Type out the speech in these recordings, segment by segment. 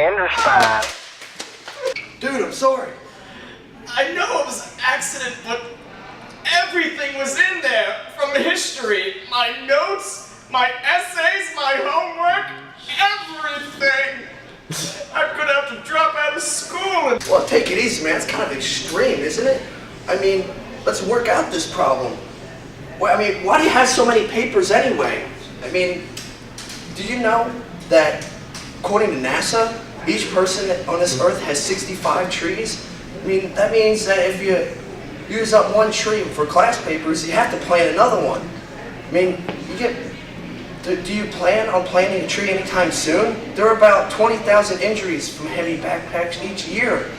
understand. Dude, I'm sorry. I know it was an accident, but everything was in there. From history, my notes, my essays, my homework, everything. I'm gonna have to drop out of school and... Well, take it easy, man. It's kind of extreme, isn't it? I mean, let's work out this problem. Well, I mean, why do you have so many papers anyway? I mean, do you know that according to NASA, each person on this earth has 65 trees? I mean, that means that if you use up one tree for class papers, you have to plant another one. I mean, do you plan on planting a tree anytime soon? There are about 20,000 injuries from heavy backpacks each year.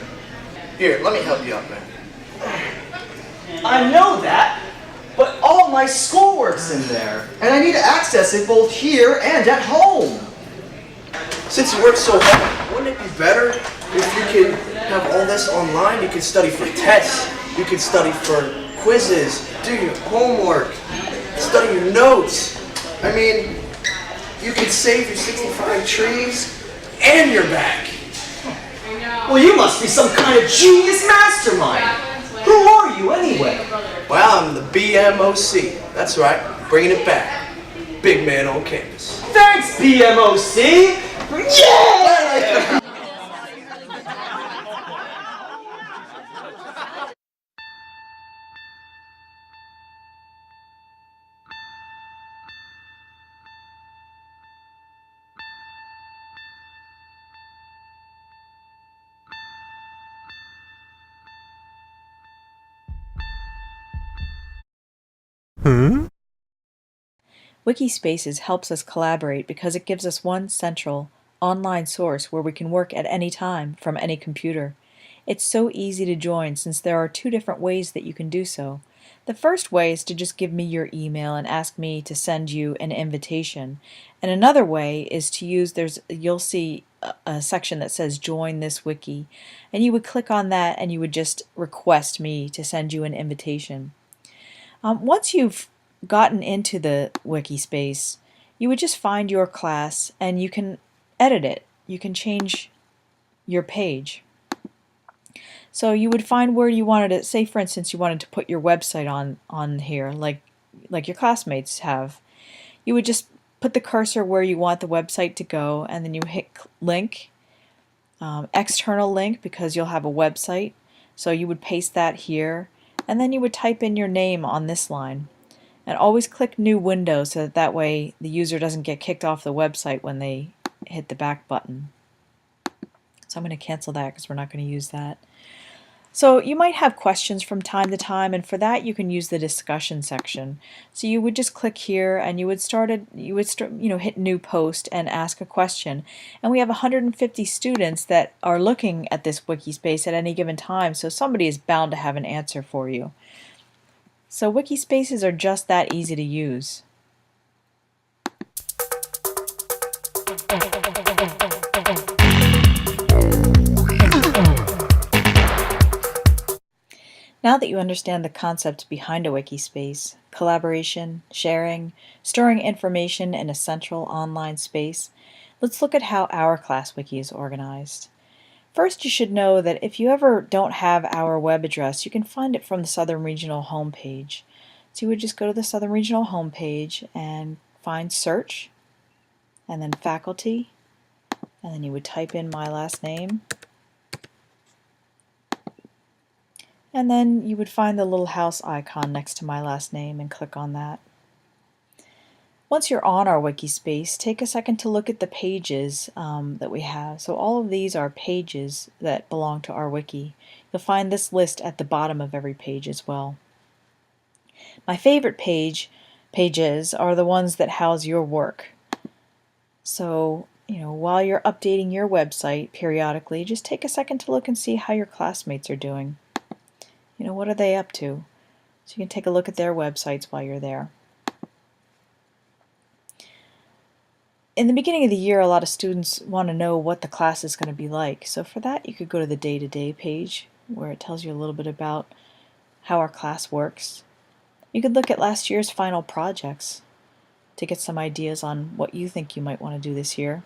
Here, let me help you out, man. I know that, but all my schoolwork's in there, and I need to access it both here and at home. Since you work so hard, wouldn't it be better if you could have all this online? You could study for tests, you could study for quizzes, do your homework, study your notes. I mean, you could save your 65 trees and your back. Well, you must be some kind of genius mastermind. Who are you anyway? Well, I'm the BMOC. That's right, bringing it back. Big man on campus. Thanks, BMOC! Yeah! Wikispaces helps us collaborate because it gives us one central, online source where we can work at any time from any computer. It's so easy to join since there are two different ways that you can do so. The first way is to just give me your email and ask me to send you an invitation. And another way is to use, you'll see a section that says join this wiki, and you would click on that and you would just request me to send you an invitation. Once you've gotten into the Wikispace, you would just find your class and you can edit it. You can change your page. So you would find where you wanted to, say for instance you wanted to put your website on here like your classmates have. You would just put the cursor where you want the website to go, and then you hit link, external link, because you'll have a website. So you would paste that here, and then you would type in your name on this line. And always click new window so that way the user doesn't get kicked off the website when they hit the back button. So I'm going to cancel that because we're not going to use that. So you might have questions from time to time, and for that you can use the discussion section. So you would just click here and you would hit new post and ask a question. And we have 150 students that are looking at this Wikispace at any given time, so somebody is bound to have an answer for you. So Wikispaces are just that easy to use. Now that you understand the concept behind a Wikispace, collaboration, sharing, storing information in a central online space, let's look at how our class wiki is organized. First, you should know that if you ever don't have our web address, you can find it from the Southern Regional homepage. So you would just go to the Southern Regional homepage and find search, and then faculty, and then you would type in my last name, and then you would find the little house icon next to my last name and click on that. Once you're on our Wikispace, take a second to look at the pages that we have. So all of these are pages that belong to our wiki. You'll find this list at the bottom of every page as well. My favorite pages are the ones that house your work. So, while you're updating your website periodically, just take a second to look and see how your classmates are doing. What are they up to? So you can take a look at their websites while you're there. In the beginning of the year, a lot of students want to know what the class is going to be like. So for that, you could go to the day-to-day page where it tells you a little bit about how our class works. You could look at last year's final projects to get some ideas on what you think you might want to do this year.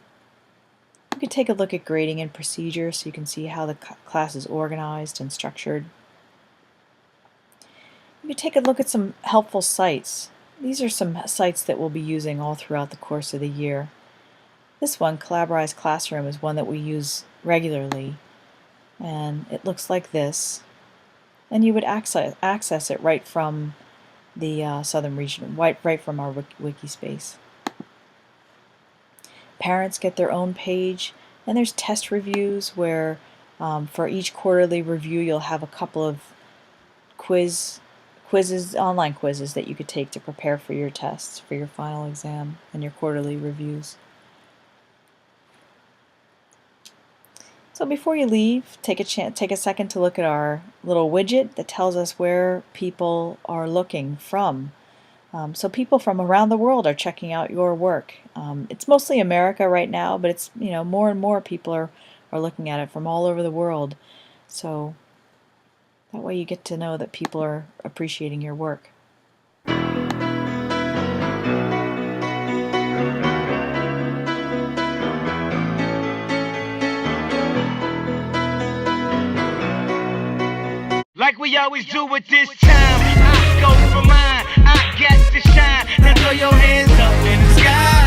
You can take a look at grading and procedure so you can see how the class is organized and structured. You can take a look at some helpful sites. These are some sites that we'll be using all throughout the course of the year. This one, Collaborate Classroom, is one that we use regularly, and it looks like this. And you would access it right from the Southern region, right from our Wikispace. Parents get their own page, and there's test reviews where for each quarterly review you'll have a couple of online quizzes that you could take to prepare for your tests, for your final exam, and your quarterly reviews. So before you leave, take a second to look at our little widget that tells us where people are looking from. So people from around the world are checking out your work. It's mostly America right now, but it's more and more people are looking at it from all over the world. So that way you get to know that people are appreciating your work. Like we always do at this time, I go for mine, I got to shine. Now throw your hands up in the sky.